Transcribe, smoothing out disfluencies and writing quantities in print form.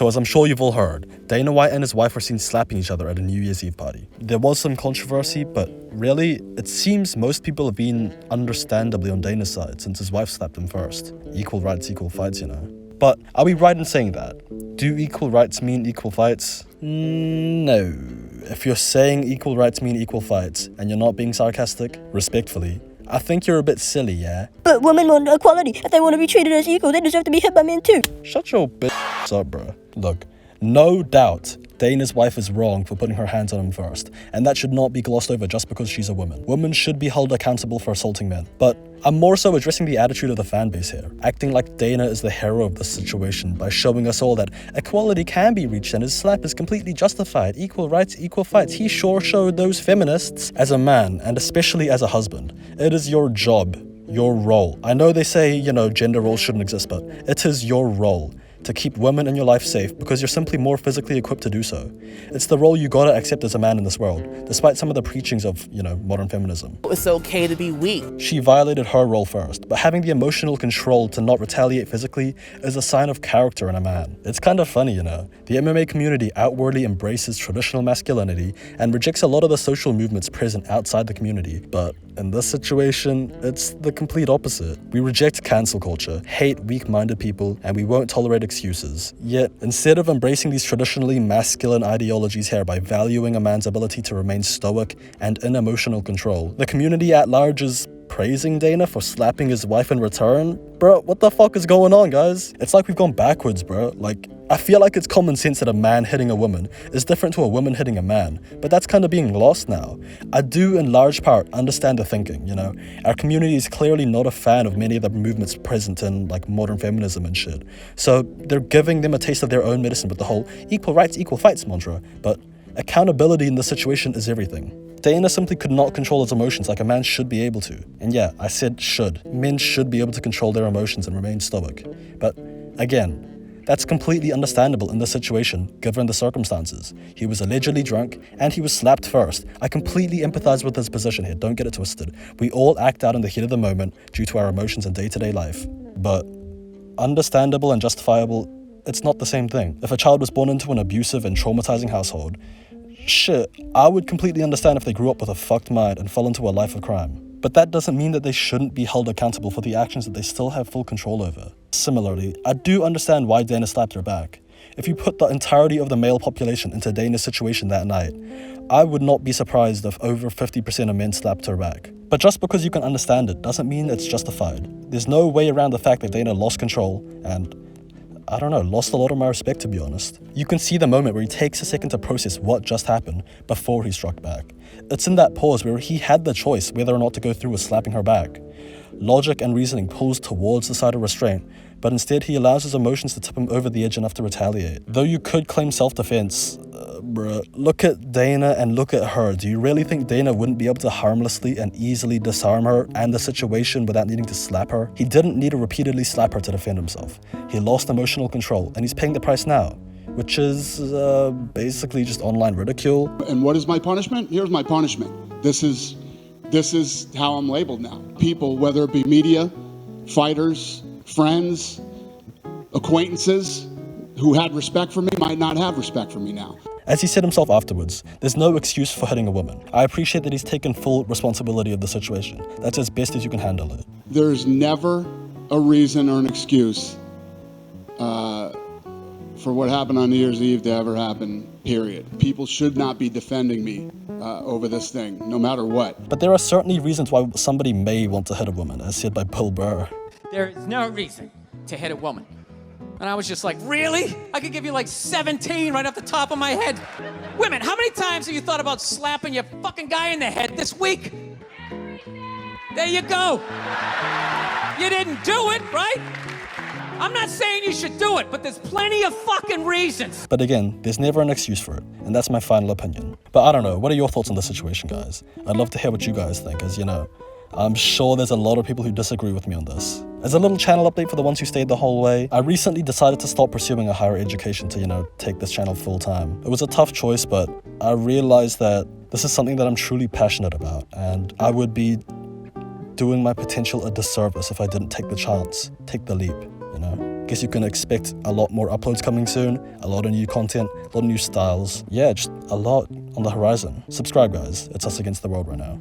So as I'm sure you've all heard, Dana White and his wife were seen slapping each other at a New Year's Eve party. There was some controversy, but really, it seems most people have been understandably on Dana's side since his wife slapped him first. Equal rights, equal fights, you know. But are we right in saying that? Do equal rights mean equal fights? No. If you're saying equal rights mean equal fights, and you're not being sarcastic, respectfully, I think you're a bit silly, yeah? But women want equality. If they want to be treated as equal, they deserve to be hit by men too. Shut your bitch up, bro. Look, no doubt Dana's wife is wrong for putting her hands on him first, and that should not be glossed over just because she's a woman. Women should be held accountable for assaulting men. But I'm more so addressing the attitude of the fan base here, acting like Dana is the hero of this situation by showing us all that equality can be reached and his slap is completely justified. Equal rights, equal fights. He sure showed those feminists. As a man, and especially as a husband, it is your job, your role. I know they say, gender roles shouldn't exist, but it is your role to keep women in your life safe because you're simply more physically equipped to do so. It's the role you gotta accept as a man in this world, despite some of the preachings of, modern feminism. It's okay to be weak. She violated her role first, but having the emotional control to not retaliate physically is a sign of character in a man. It's kind of funny, The MMA community outwardly embraces traditional masculinity and rejects a lot of the social movements present outside the community, but in this situation, it's the complete opposite. We reject cancel culture, hate weak-minded people, and we won't tolerate excuses. Yet, instead of embracing these traditionally masculine ideologies here by valuing a man's ability to remain stoic and in emotional control, the community at large is praising Dana for slapping his wife in return? Bro, what the fuck is going on, guys? It's like we've gone backwards, bro. I feel like it's common sense that a man hitting a woman is different to a woman hitting a man, but that's kind of being lost now. I do, in large part, understand the thinking, Our community is clearly not a fan of many of the movements present in, modern feminism and shit. So they're giving them a taste of their own medicine with the whole equal rights, equal fights mantra, but accountability in this situation is everything. Dana simply could not control his emotions like a man should be able to. And yeah, I said should. Men should be able to control their emotions and remain stoic. But again, that's completely understandable in this situation, given the circumstances. He was allegedly drunk, and he was slapped first. I completely empathize with his position here, don't get it twisted. We all act out in the heat of the moment due to our emotions in day-to-day life. But understandable and justifiable, it's not the same thing. If a child was born into an abusive and traumatizing household, shit, I would completely understand if they grew up with a fucked mind and fell into a life of crime. But that doesn't mean that they shouldn't be held accountable for the actions that they still have full control over. Similarly, I do understand why Dana slapped her back. If you put the entirety of the male population into Dana's situation that night, I would not be surprised if over 50% of men slapped her back. But just because you can understand it doesn't mean it's justified. There's no way around the fact that Dana lost control and lost a lot of my respect, to be honest. You can see the moment where he takes a second to process what just happened before he struck back. It's in that pause where he had the choice whether or not to go through with slapping her back. Logic and reasoning pulls towards the side of restraint, but instead he allows his emotions to tip him over the edge enough to retaliate. Though you could claim self-defense, bruh, look at Dana and look at her. Do you really think Dana wouldn't be able to harmlessly and easily disarm her and the situation without needing to slap her? He didn't need to repeatedly slap her to defend himself. He lost emotional control, and he's paying the price now, which is basically just online ridicule. And what is my punishment? Here's my punishment. This is how I'm labeled now. People, whether it be media, fighters, friends, acquaintances who had respect for me might not have respect for me now. As he said himself afterwards, there's no excuse for hitting a woman. I appreciate that he's taken full responsibility of the situation. That's as best as you can handle it. There's never a reason or an excuse for what happened on New Year's Eve to ever happen, period. People should not be defending me over this thing, no matter what. But there are certainly reasons why somebody may want to hit a woman, as said by Bill Burr. There is no reason to hit a woman. And I was just like, really? I could give you like 17 right off the top of my head. Women, how many times have you thought about slapping your fucking guy in the head this week? There you go. You didn't do it, right? I'm not saying you should do it, but there's plenty of fucking reasons. But again, there's never an excuse for it, and that's my final opinion. But I don't know, what are your thoughts on this situation, guys? I'd love to hear what you guys think, as I'm sure there's a lot of people who disagree with me on this. As a little channel update for the ones who stayed the whole way, I recently decided to stop pursuing a higher education to, take this channel full time. It was a tough choice, but I realized that this is something that I'm truly passionate about, and I would be doing my potential a disservice if I didn't take the chance, take the leap, guess you can expect a lot more uploads coming soon, a lot of new content, a lot of new styles. Yeah, just a lot on the horizon. Subscribe, guys. It's us against the world right now.